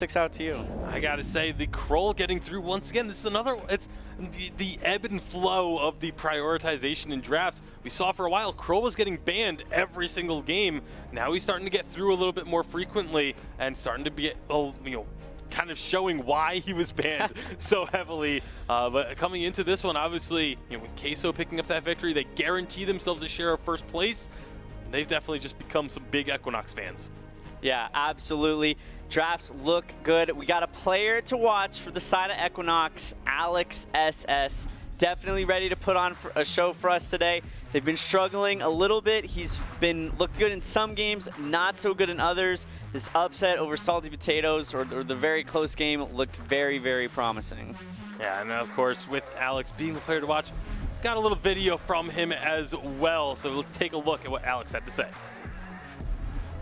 Sticks out to you? I gotta say, the Krull getting through once again. This is another. It's the ebb and flow of the prioritization in drafts. We saw for a while Krull was getting banned every single game. Now he's starting to get through a little bit more frequently and starting to be, kind of showing why he was banned so heavily. But coming into this one, obviously, with Queso picking up that victory, they guarantee themselves a share of first place. They've definitely just become some big Equinox fans. Yeah, absolutely. Drafts look good. We got a player to watch for the side of Equinox, Alex SS. Definitely ready to put on a show for us today. They've been struggling a little bit. He's looked good in some games, not so good in others. This upset over Salty Potatoes or the very close game looked very, very promising. Yeah, and of course, with Alex being the player to watch, got a little video from him as well. So let's take a look at what Alex had to say.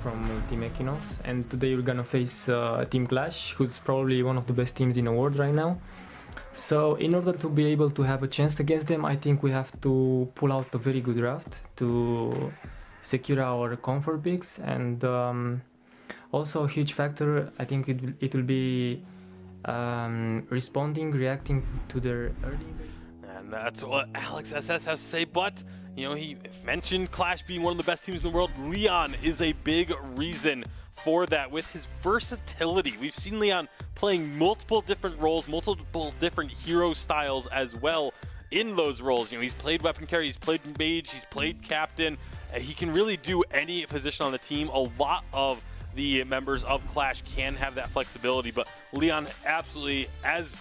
From Team Equinox, and today we're gonna face Team Qlash, who's probably one of the best teams in the world right now. So in order to be able to have a chance against them, I think we have to pull out a very good draft to secure our comfort picks, and also a huge factor, I think it will be reacting to their early. And that's what Alex SS has to say, but he mentioned Qlash being one of the best teams in the world. Leon is a big reason for that with his versatility. We've seen Leon playing multiple different roles, multiple different hero styles as well in those roles. He's played weapon carry, he's played mage, he's played captain. He can really do any position on the team. A lot of the members of Qlash can have that flexibility, but Leon absolutely, as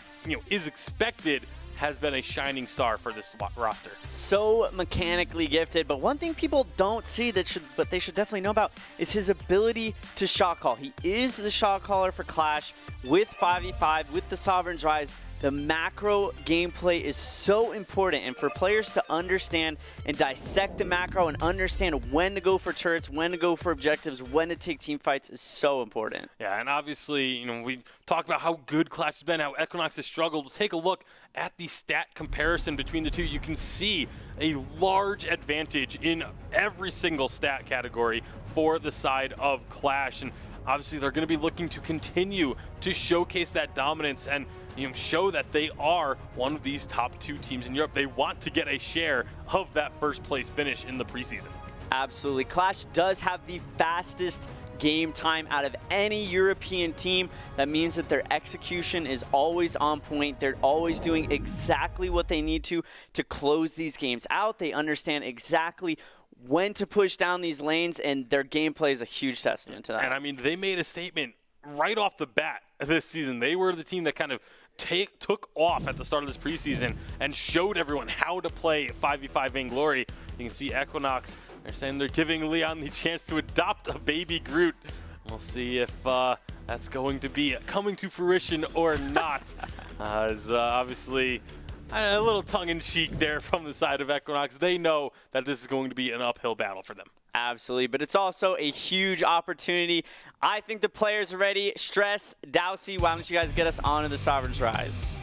is expected, has been a shining star for this roster. So mechanically gifted, but one thing people don't see but they should definitely know about is his ability to shot call. He is the shot caller for Qlash with 5v5, with the Sovereign's Rise. The macro gameplay is so important, and for players to understand and dissect the macro and understand when to go for turrets, when to go for objectives, when to take team fights is so important. Yeah, and obviously, we talk about how good Qlash has been, how Equinox has struggled. We'll take a look at the stat comparison between the two. You can see a large advantage in every single stat category for the side of Qlash, and obviously they're going to be looking to continue to showcase that dominance and show that they are one of these top two teams in Europe. They want to get a share of that first place finish in the preseason. Absolutely. Qlash does have the fastest game time out of any European team. That means that their execution is always on point. They're always doing exactly what they need to close these games out. They understand exactly when to push down these lanes, and their gameplay is a huge testament to that. And they made a statement right off the bat this season. They were the team that kind of took off at the start of this preseason and showed everyone how to play 5v5 Vainglory. You can see Equinox, they're saying they're giving Leon the chance to adopt a baby Groot. We'll see if that's going to be coming to fruition or not. As obviously a little tongue-in-cheek there from the side of Equinox. They know that this is going to be an uphill battle for them. Absolutely, but it's also a huge opportunity. I think the players are ready. Stress, Dowsey, why don't you guys get us onto the Sovereign's Rise?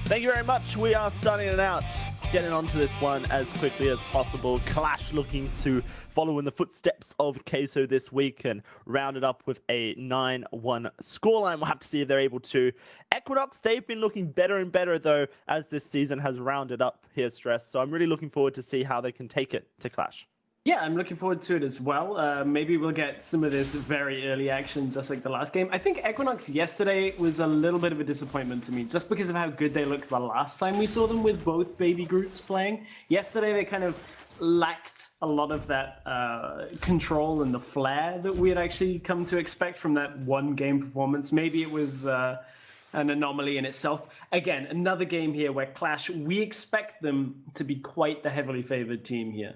Thank you very much. We are starting it out, getting onto this one as quickly as possible. Qlash looking to follow in the footsteps of Queso this week and round it up with a 9-1 scoreline. We'll have to see if they're able to. Equinox, they've been looking better and better, though, as this season has rounded up here, Stress. So I'm really looking forward to see how they can take it to Qlash. Yeah, I'm looking forward to it as well. Maybe we'll get some of this very early action, just like the last game. I think Equinox yesterday was a little bit of a disappointment to me, just because of how good they looked the last time we saw them with both Baby Groots playing. Yesterday, they kind of lacked a lot of that control and the flair that we had actually come to expect from that one game performance. Maybe it was an anomaly in itself. Again, another game here where Qlash, we expect them to be quite the heavily favored team here.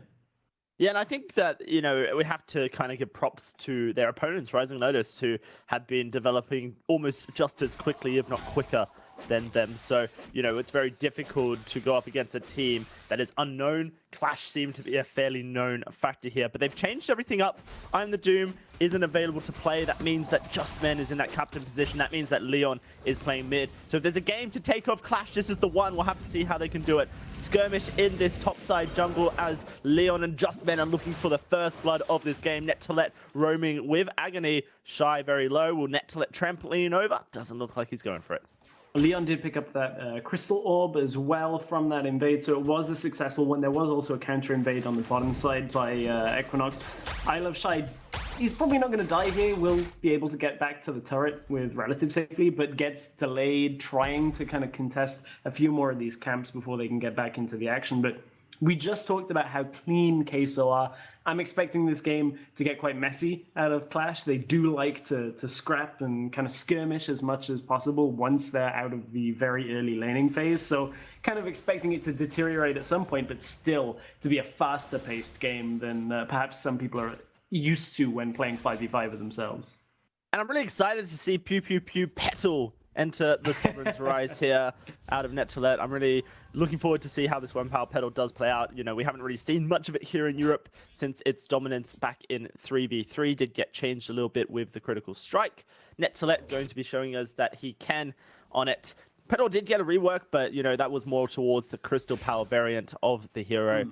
Yeah, and I think that, we have to kind of give props to their opponents, Rising Lotus, who have been developing almost just as quickly, if not quicker, than them. So, you know, it's very difficult to go up against a team that is unknown. Qlash seem to be a fairly known factor here, but they've changed everything up. I'm the Doom isn't available to play. That means that Justman is in that captain position. That means that Leon is playing mid. So if there's a game to take off Qlash, this is the one. We'll have to see how they can do it. Skirmish in this topside jungle as Leon and Justman are looking for the first blood of this game. Net2let roaming with Agony. Shy very low. Will Net2let trampoline over? Doesn't look like he's going for it. Leon did pick up that crystal orb as well from that invade, so it was a successful one. There was also a counter invade on the bottom side by Equinox. I Love Shy, he's probably not going to die here. Will be able to get back to the turret with relative safety, but gets delayed trying to kind of contest a few more of these camps before they can get back into the action. But we just talked about how clean Queso are. I'm expecting this game to get quite messy out of Qlash. They do like to scrap and kind of skirmish as much as possible once they're out of the very early laning phase. So kind of expecting it to deteriorate at some point, but still to be a faster paced game than perhaps some people are used to when playing 5v5 with themselves. And I'm really excited to see Pew Pew Pew Petal enter the Sovereign's Rise here out of Net2let. I'm really looking forward to see how this one power pedal does play out. You know, we haven't really seen much of it here in Europe since its dominance back in 3v3 did get changed a little bit with the critical strike. Net2let going to be showing us that he can on it. Pedal did get a rework, but, you know, that was more towards the crystal power variant of the hero,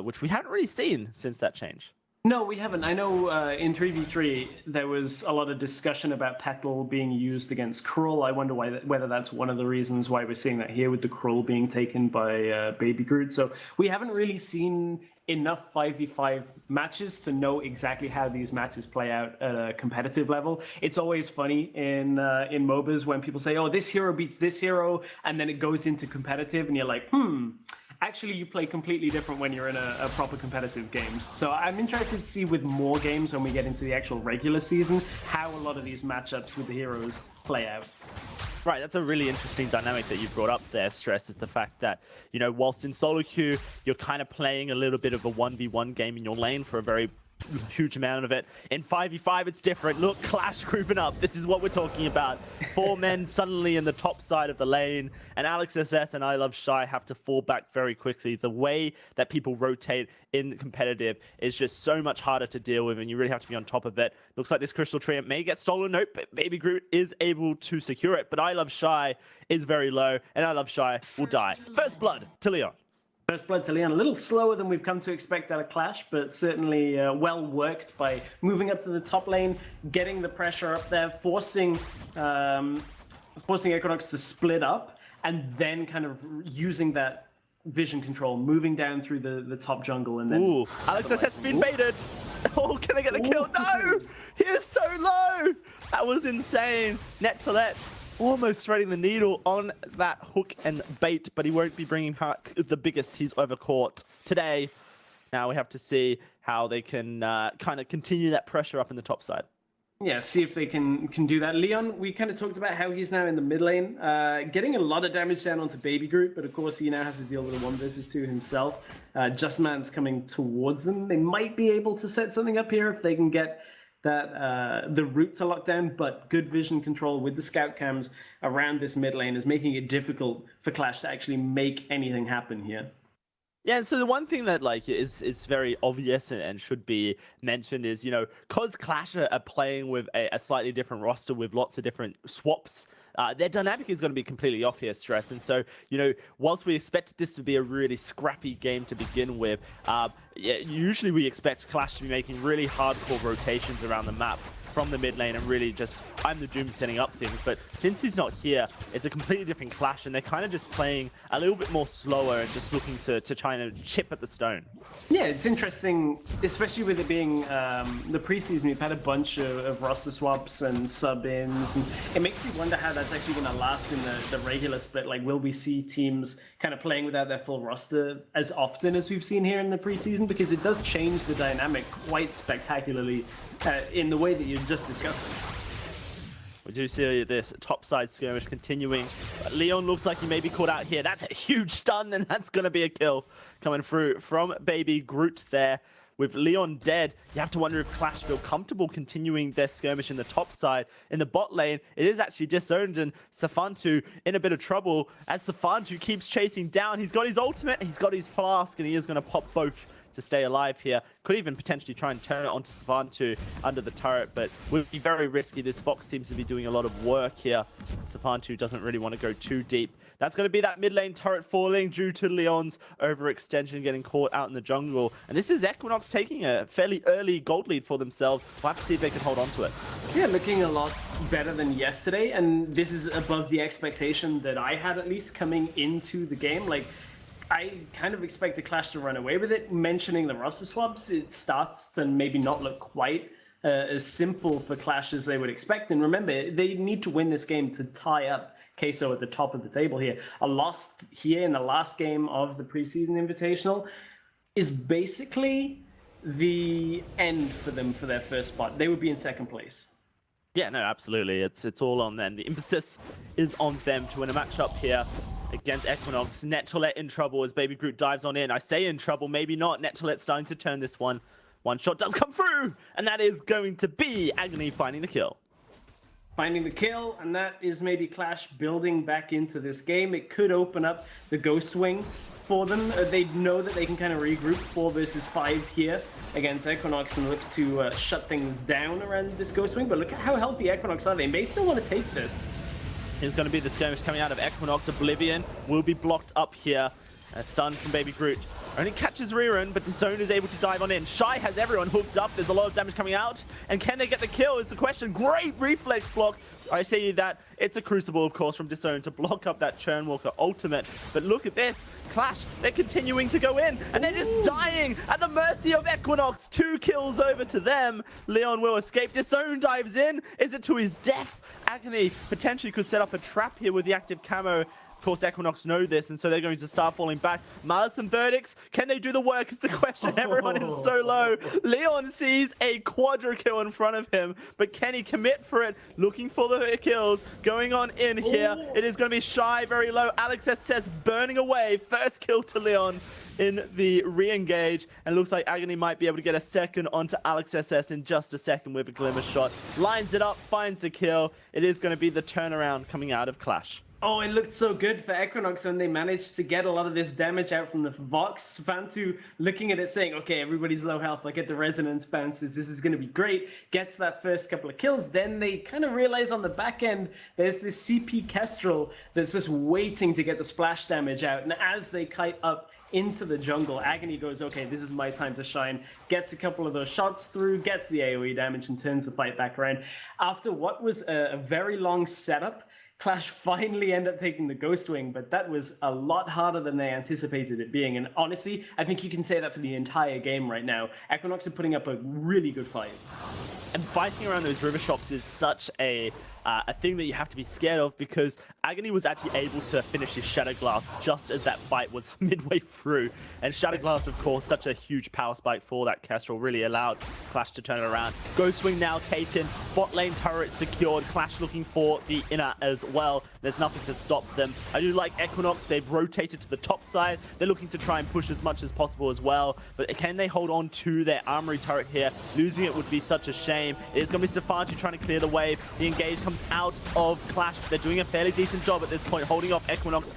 which we haven't really seen since that change. No, we haven't. I know in 3v3 there was a lot of discussion about Petal being used against Cruel. I wonder whether that's one of the reasons why we're seeing that here with the Cruel being taken by Baby Groot. So we haven't really seen enough 5v5 matches to know exactly how these matches play out at a competitive level. It's always funny in MOBAs when people say, oh, this hero beats this hero, and then it goes into competitive and you're like, actually, you play completely different when you're in a proper competitive game. So I'm interested to see with more games when we get into the actual regular season, how a lot of these matchups with the heroes play out. Right, that's a really interesting dynamic that you brought up there, Stress, is the fact that, you know, whilst in solo queue, you're kind of playing a little bit of a 1v1 game in your lane for a very huge amount of it. In 5v5, it's different. Look, Qlash creeping up. This is what we're talking about. 4 men suddenly in the top side of the lane, and Alex SS and I Love Shy have to fall back very quickly. The way that people rotate in competitive is just so much harder to deal with, and you really have to be on top of it. Looks like this Crystal Tree may get stolen. Nope, but Baby Groot is able to secure it, but I Love Shy is very low, and I Love Shy will die. First blood to Leon. First blood to Leon, a little slower than we've come to expect out of Qlash, but certainly well worked by moving up to the top lane, getting the pressure up there, forcing Equinox to split up, and then kind of using that vision control, moving down through the top jungle, and then... Ooh, Alex has been baited. Oh, can I get the kill? No! He is so low! That was insane. Net2let almost threading the needle on that hook and bait, but he won't be bringing back the biggest he's ever caught today. Now we have to see how they can kind of continue that pressure up in the top side. Yeah, see if they can do that. Leon, we kind of talked about how he's now in the mid lane, getting a lot of damage down onto Baby Groot, but of course he now has to deal with a 1 versus 2 himself. Justman's coming towards them. They might be able to set something up here if they can get that the route to lock down, but good vision control with the scout cams around this mid lane is making it difficult for Qlash to actually make anything happen here. Yeah, so the one thing that like is very obvious and should be mentioned is, you know, because Qlash are playing with a slightly different roster with lots of different swaps, their dynamic is going to be completely off here, Stress. And so, you know, whilst we expect this to be a really scrappy game to begin with, usually we expect Qlash to be making really hardcore rotations around the map from the mid lane and really just, I'm the Doom setting up things. But since he's not here, it's a completely different Qlash, and they're kind of just playing a little bit more slower and just looking to try and chip at the stone. Yeah, it's interesting, especially with it being the preseason. We've had a bunch of roster swaps and sub-ins, and it makes you wonder how that's actually going to last in the regular split. Like, will we see teams kind of playing without their full roster as often as we've seen here in the preseason? Because it does change the dynamic quite spectacularly in the way that you just discussed it. We do see this topside skirmish continuing. Leon looks like he may be caught out here. That's a huge stun, and that's going to be a kill coming through from Baby Groot there. with Leon dead, you have to wonder if Qlash feel comfortable continuing their skirmish in the top side. In the bot lane, it is actually disowned, and Safantu in a bit of trouble as Safantu keeps chasing down. He's got his ultimate, he's got his flask, and he is going to pop both to stay alive here. Could even potentially try and turn it onto Safantu under the turret, but would be very risky. This Fox seems to be doing a lot of work here. Safantu doesn't really want to go too deep. That's going to be that mid lane turret falling due to Leon's overextension getting caught out in the jungle. And this is Equinox taking a fairly early gold lead for themselves. We'll have to see if they can hold on to it. Yeah, looking a lot better than yesterday, and this is above the expectation that I had, at least coming into the game. Like, I kind of expected Qlash to run away with it. Mentioning the roster swaps, it starts to maybe not look quite as simple for Qlash as they would expect. And remember, they need to win this game to tie up Queso at the top of the table here. A loss here in the last game of the Preseason Invitational is basically the end for them for their first spot. They would be in second place. Yeah, no, absolutely. It's all on them. The emphasis is on them to win a matchup here against Equinox. Netolet in trouble as Baby Groot dives on in. I say in trouble, maybe not. Netolet starting to turn this one. One shot does come through, and that is going to be Agony finding the kill. Finding the kill, and that is maybe Qlash building back into this game. It could open up the Ghost Wing for them. They know that they can kind of regroup 4 versus 5 here against Equinox and look to shut things down around this Ghost Wing. But look at how healthy Equinox are. They may still want to take this. Here's going to be the skirmish coming out of Equinox. Oblivion will be blocked up here. A stun from Baby Groot. Only catches Rerun, but Disown is able to dive on in. Shy has everyone hooked up. There's a lot of damage coming out. And can they get the kill is the question. Great reflex block. I say that it's a Crucible, of course, from Disown to block up that Churnwalker ultimate. But look at this. Qlash, they're continuing to go in. And they're just dying at the mercy of Equinox. 2 kills over to them. Leon will escape. Disown dives in. Is it to his death? Agony potentially could set up a trap here with the active camo. Of course, Equinox know this, and so they're going to start falling back. Malice and Verdicts, can they do the work is the question. Everyone is so low. Leon sees a quadra kill in front of him, but can he commit for it? Looking for the kills. Going on in here. It is going to be Shy very low. Alex SS burning away. First kill to Leon in the re-engage, and looks like Agony might be able to get a second onto Alex SS in just a second with a Glimmer shot. Lines it up, finds the kill. It is going to be the turnaround coming out of Qlash. Oh, it looked so good for Equinox when they managed to get a lot of this damage out from the Vox. Fantu looking at it saying, okay, everybody's low health. I get the resonance bounces. This is going to be great. Gets that first couple of kills. Then they kind of realize on the back end, there's this CP Kestrel that's just waiting to get the splash damage out. And as they kite up into the jungle, Agony goes, okay, this is my time to shine. Gets a couple of those shots through, gets the AoE damage, and turns the fight back around. After what was a very long setup, Qlash finally end up taking the Ghost Wing, but that was a lot harder than they anticipated it being. And honestly, I think you can say that for the entire game right now. Equinox are putting up a really good fight. And fighting around those river shops is such a thing that you have to be scared of, because Agony was actually able to finish his Shatterglass just as that fight was midway through. And Shatterglass, of course, such a huge power spike for that Kestrel, really allowed Qlash to turn it around. Ghost Wing now taken, bot lane turret secured, Qlash looking for the inner as well. There's nothing to stop them. I do like Equinox, they've rotated to the top side. They're looking to try and push as much as possible as well. But can they hold on to their armory turret here? Losing it would be such a shame. It is going to be Safantu trying to clear the wave. The engage comes out of Qlash. They're doing a fairly decent job at this point, holding off Equinox.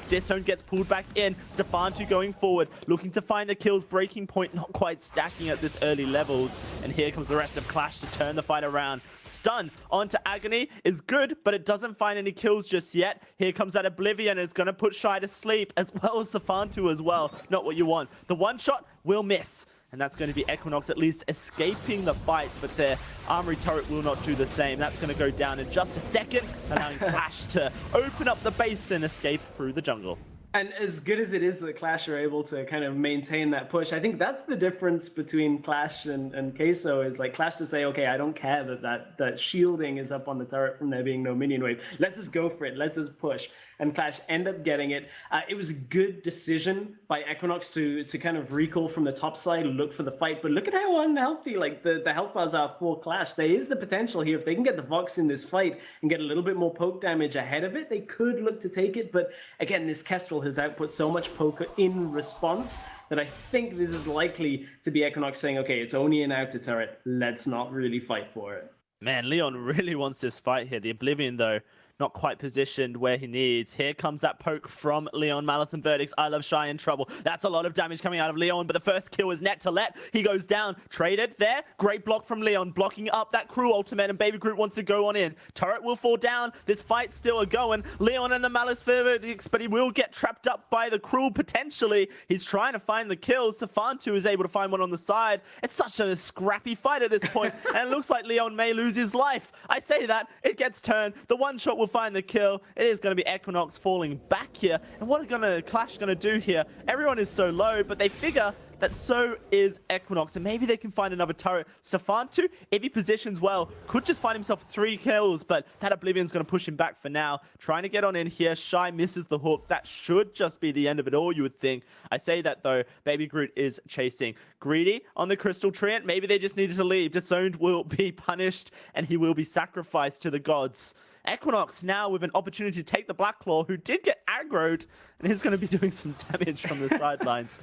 Disown gets pulled back in. Safantu going forward, looking to find the kills. Breaking point not quite stacking at this early levels. And here comes the rest of Qlash to turn the fight around. Stun onto Agony is good, but it doesn't find any kills just yet. Here comes that Oblivion, and it's going to put Shy to sleep, as well as Safantu as well. Not what you want. The one shot will miss. And that's going to be Equinox at least escaping the fight, but their armory turret will not do the same. That's going to go down in just a second, allowing Qlash to open up the base and escape through the jungle. And as good as it is that Qlash are able to kind of maintain that push, I think that's the difference between Qlash and Queso, is like Qlash to say, okay, I don't care that shielding is up on the turret from there being no minion wave. Let's just go for it. Let's just push. And Qlash end up getting it. It was a good decision by Equinox to kind of recall from the top side, look for the fight. But look at how unhealthy like the health bars are for Qlash. There is the potential here. If they can get the Vox in this fight and get a little bit more poke damage ahead of it, they could look to take it. But again, this Kestrel Crystal has output so much poker in response that I think this is likely to be Equinox saying, okay, it's only an outer turret. Let's not really fight for it. Man, Leon really wants this fight here. The Oblivion, though, not quite positioned where he needs. Here comes that poke from Leon. Malice and Verdicts. I love Shy in trouble. That's a lot of damage coming out of Leon, but the first kill is net to let. He goes down. Traded there. Great block from Leon, blocking up that crew ultimate, and Baby Groot wants to go on in. Turret will fall down. This fight's still going. Leon and the Malice Verdicts, but he will get trapped up by the crew potentially. He's trying to find the kills. Safantu is able to find one on the side. It's such a scrappy fight at this point, and it looks like Leon may lose his life. I say that. It gets turned. The one shot will find the kill. It is going to be Equinox falling back here. And what are Qlash going to do here? Everyone is so low, but they figure that so is Equinox, and maybe they can find another turret. Safantu, if he positions well, could just find himself 3 kills, but that Oblivion's going to push him back for now. Trying to get on in here. Shy misses the hook. That should just be the end of it all, you would think. I say that, though. Baby Groot is chasing. Greedy on the Crystal Treant. Maybe they just needed to leave. Disowned will be punished, and he will be sacrificed to the gods. Equinox now with an opportunity to take the Black Claw, who did get aggroed, and he's going to be doing some damage from the sidelines.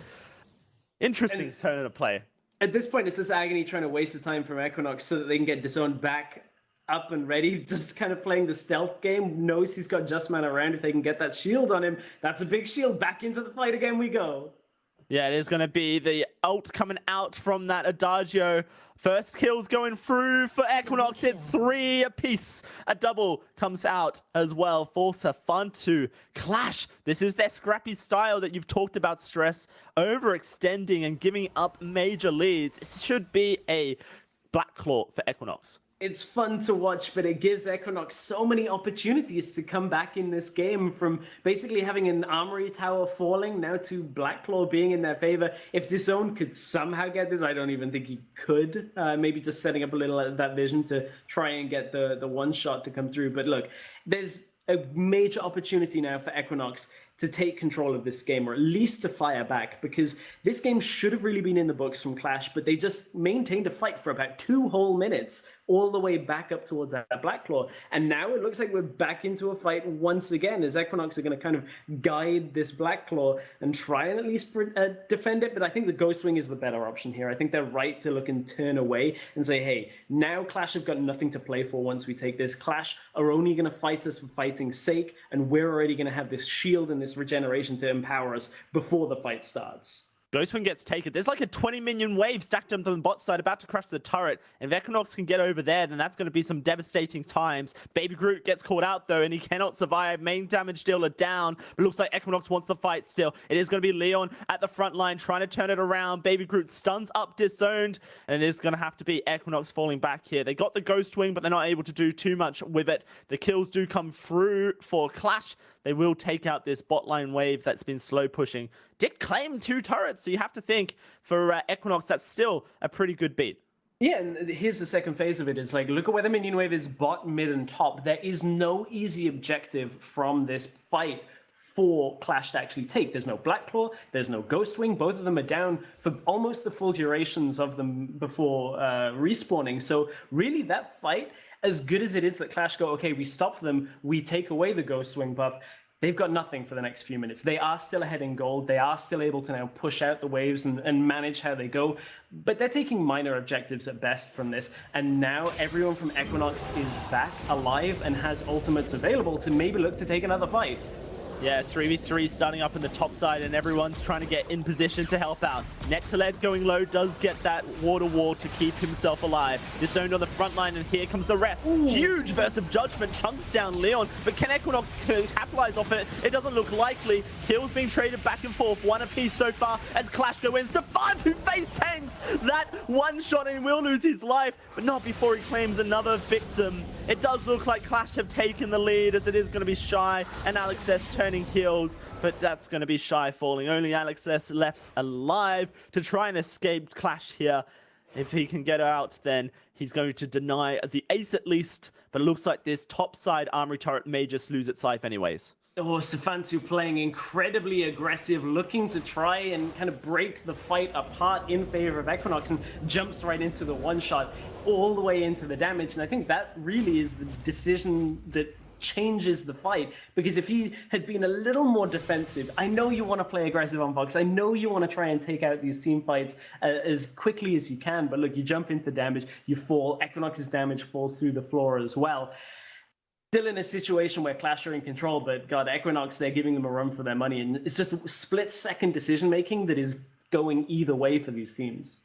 Interesting turn of play. At this point, it's just Agony trying to waste the time from Equinox so that they can get Disowned back up and ready. Just kind of playing the stealth game. Knows he's got Just Man around. If they can get that shield on him, that's a big shield. Back into the fight again we go. Yeah, it is going to be the ult coming out from that Adagio. First kills going through for Equinox. It's 3 apiece. A double comes out as well for Safantu. Qlash, this is their scrappy style that you've talked about, Stress. Overextending and giving up major leads. This should be a Black Claw for Equinox. It's fun to watch, but it gives Equinox so many opportunities to come back in this game, from basically having an armory tower falling now to Blackclaw being in their favor. If Disowned could somehow get this, I don't even think he could. Maybe just setting up a little of that vision to try and get the one shot to come through. But look, there's a major opportunity now for Equinox to take control of this game, or at least to fire back, because this game should have really been in the books from Qlash, but they just maintained a fight for about 2 whole minutes, all the way back up towards that Blackclaw. And now it looks like we're back into a fight once again, as Equinox are going to kind of guide this Blackclaw and try and at least defend it. But I think the Ghostwing is the better option here. I think they're right to look and turn away and say, hey, now Qlash have got nothing to play for once we take this. Qlash are only going to fight us for fighting's sake, and we're already going to have this shield and this regeneration to empower us before the fight starts. Ghostwing gets taken. There's like a 20 minion wave stacked up on the bot side, about to crash the turret. And if Equinox can get over there, then that's going to be some devastating times. Baby Groot gets caught out, though, and he cannot survive. Main damage dealer down. But it looks like Equinox wants the fight still. It is going to be Leon at the front line trying to turn it around. Baby Groot stuns up Disowned, and it is going to have to be Equinox falling back here. They got the Ghostwing, but they're not able to do too much with it. The kills do come through for Qlash. They will take out this bot line wave that's been slow pushing. Did claim 2 turrets, so you have to think for Equinox, that's still a pretty good beat. Yeah, and here's the second phase of it. It's like, look at where the minion wave is, bot, mid, and top. There is no easy objective from this fight for Qlash to actually take. There's no Blackclaw, there's no Ghostwing. Both of them are down for almost the full durations of them before respawning. So really, that fight, as good as it is that Qlash go, okay, we stop them, we take away the Ghostwing buff, they've got nothing for the next few minutes. They are still ahead in gold. They are still able to now push out the waves and manage how they go. But they're taking minor objectives at best from this. And now everyone from Equinox is back alive and has ultimates available to maybe look to take another fight. Yeah, 3v3 starting up in the top side, and everyone's trying to get in position to help out. Netelet going low does get that water wall to keep himself alive. Disowned on the front line, and here comes the rest. Ooh. Huge burst of judgment chunks down Leon, but can Equinox capitalize off it? It doesn't look likely. Kills being traded back and forth, 1 apiece so far as Qlash go in. Safan, who face tanks that one shot and will lose his life, but not before he claims another victim. It does look like Qlash have taken the lead, as it is going to be Shy and Alex S turning heels, but that's going to be Shy falling. Only Alex S left alive to try and escape Qlash here. If he can get out, then he's going to deny the ace at least, but it looks like this top side armory turret may just lose its life anyways. Oh, Safantu playing incredibly aggressive, looking to try and kind of break the fight apart in favor of Equinox, and jumps right into the one-shot all the way into the damage. And I think that really is the decision that changes the fight. Because if he had been a little more defensive, I know you want to play aggressive on Vox. I know you want to try and take out these team fights as quickly as you can. But look, you jump into damage, you fall. Equinox's damage falls through the floor as well. Still in a situation where Qlash are in control, but God, Equinox, they're giving them a run for their money. And it's just split-second decision-making that is going either way for these teams.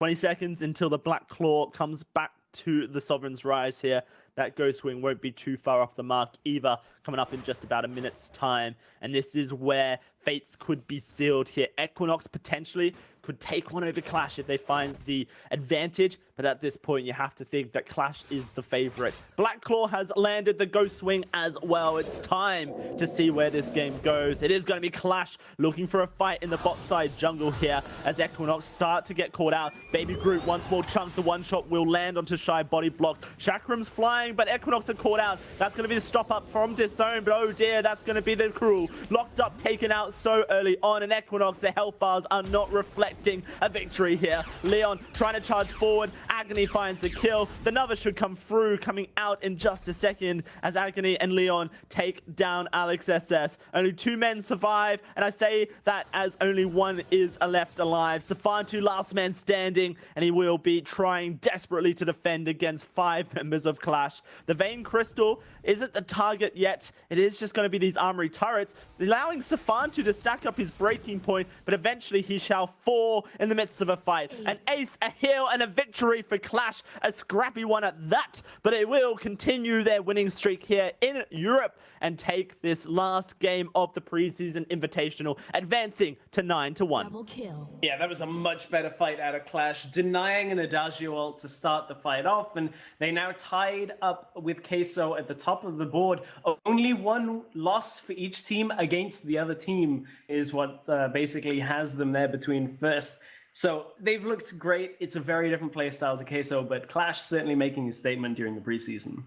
20 seconds until the Black Claw comes back to the Sovereign's Rise here. That Ghost Wing won't be too far off the mark either, coming up in just about a minute's time. And this is where fates could be sealed here. Equinox potentially could take one over Qlash if they find the advantage, but at this point you have to think that Qlash is the favorite. Black Claw has landed the Ghost Wing as well. It's time to see where this game goes. It is going to be Qlash looking for a fight in the bot side jungle here as Equinox start to get caught out. Baby Groot once more chunked. The one shot will land onto Shy, body blocked. Chakram's flying, but Equinox are caught out. That's going to be the stop up from Disown, but oh dear, that's going to be the Cruel. Locked up, taken out so early on, and Equinox, the health bars are not reflecting a victory here. Leon trying to charge forward. Agony finds the kill. The Nova should come through, coming out in just a second as Agony and Leon take down Alex SS. Only 2 men survive, and I say that as only 1 is left alive. Safantu, last man standing, and he will be trying desperately to defend against 5 members of Qlash. The Vein Crystal isn't the target yet. It is just going to be these armory turrets, allowing Safantu to stack up his breaking point, but eventually he shall fall in the midst of a fight. An ace, a heal, and a victory for Qlash. A scrappy one at that, but they will continue their winning streak here in Europe and take this last game of the Preseason Invitational, advancing to 9-1. Double kill. Yeah, that was a much better fight out of Qlash, denying an Adagio ult to start the fight off, and they now tied up with Queso at the top of the board. Only 1 loss for each team against the other team is what basically has them there between first. So they've looked great. It's a very different playstyle to Queso, but Qlash certainly making a statement during the preseason.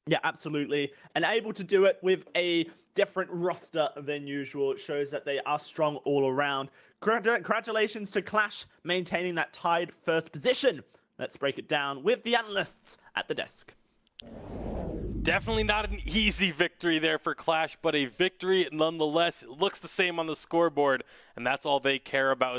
Yeah, absolutely. And able to do it with a different roster than usual. It shows that they are strong all around. Congratulations to Qlash maintaining that tied first position. Let's break it down with the analysts at the desk. Definitely not an easy victory there for Qlash, but a victory nonetheless. It looks the same on the scoreboard, and that's all they care about.